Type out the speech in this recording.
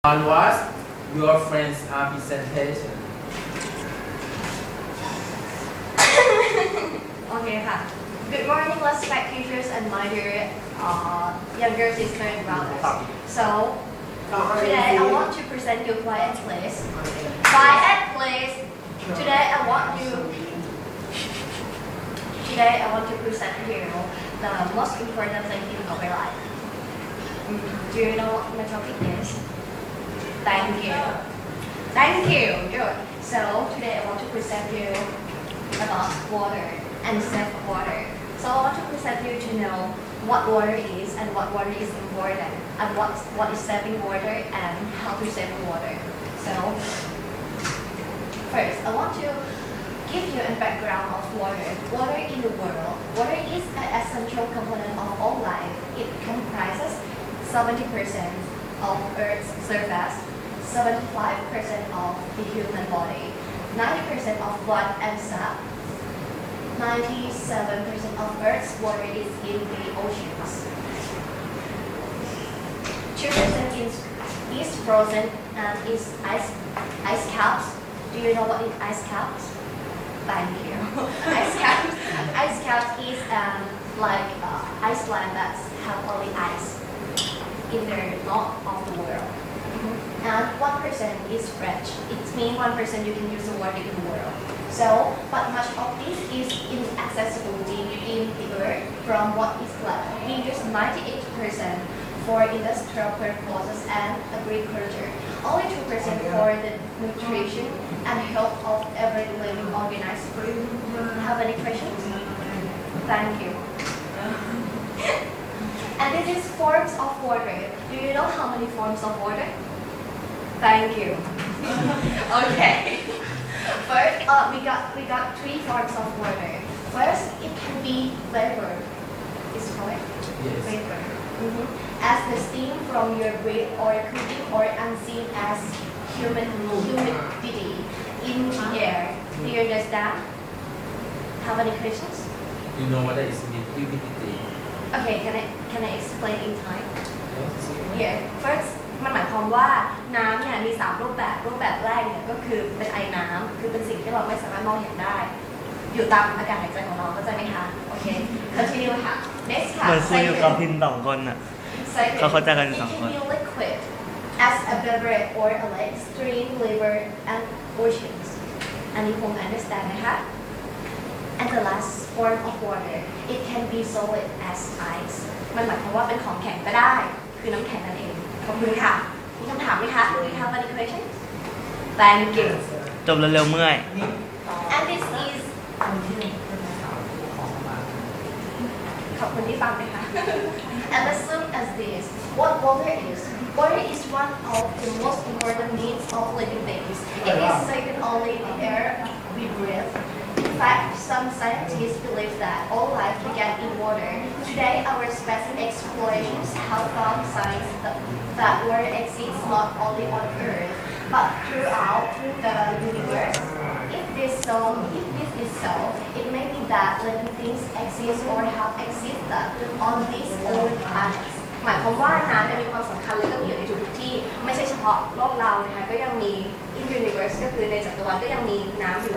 On what your friends are presentation. โอเคค่ะ Good morning respect teachers and my dear younger sister and brothers. So today I want to present you quiet place. Quiet place. Today I want to present you the most important thing in our life. Do you know what my topic is? Thank you. Thank you. Good. So today I want to present you about water and safe water. So I want to present you to know what water is and what water is important and what is saving water and how to save water. So first I want to give you a background of water. Water in the world. Water is an essential component of all life. It comprises 70% of Earth's surface, 75% of the human body, 90% of blood and sap, 97% of Earth's water is in the oceans. 2% is frozen and is ice caps. Do you know what is ice caps? Thank you. Ice caps is like Iceland that have only ice in the north of the world. And 1% is fresh. It means 1% you can use the water in the world. So, but much of this is inaccessible deep in the earth from what is left. We use 98% for industrial purposes and agriculture. Only 2% for the nutrition and health of every living organism. Have any questions? Thank you. And this is forms of water. Do you know how many forms of water? Thank you. Okay. First, we got 3 forms of water. First, it can be vapor. Is it correct? Yes. Vapor. As the steam from your breath or cooking or unseen as humidity in the air. Do you understand? Have any questions? You know what is humidity? Okay, can I explain in time? Yeah. First มันหมายความว่าน้ำเนี่ยมี3รูปแบบแรกเนี่ยก็คือเป็นไอน้ำคือเป็นสิ่งที่เราไม่สามารถมองเห็นได้อยู่ตามอากาศหายใจของเราเข้าใจไหมคะโอเค continue ค่ะ next ค่ะ เหมือนคุยอยู่กับพิน2 คนอ่ะ เขาเข้าใจกัน2 คน It can be liquid as a beverage or a lake stream river and oceans อันนี้คง understand นะคะ and the last form of water it can be solid as ice มันหมายความว่าเป็นของแข็งก็ได้คือน้ำแข็งนั่นเองขอบคุณค่ะมีคำถามไหมคะ Do you have any questions? Thank you จบเร็วๆเมื่อย and this is ขอบคุณที่ฟังนะคะ and as soon as this what water is one of the most important needs of living things. It is second only to the air we breathe. In fact, some scientists believe that all life began in water. Today, our space explorations have found signs that water exists not only on Earth, but throughout the universe. If this is so, it may be that living things exist or have existed on these old planets. หมายความว่าน้ำมีความสำคัญและก็มีอยู่ในทุกที่ไม่ใช่เฉพาะโลกเรานะคะก็ยังมี in universe ก็คือในจักรวาลก็ยังมีน้ำอยู่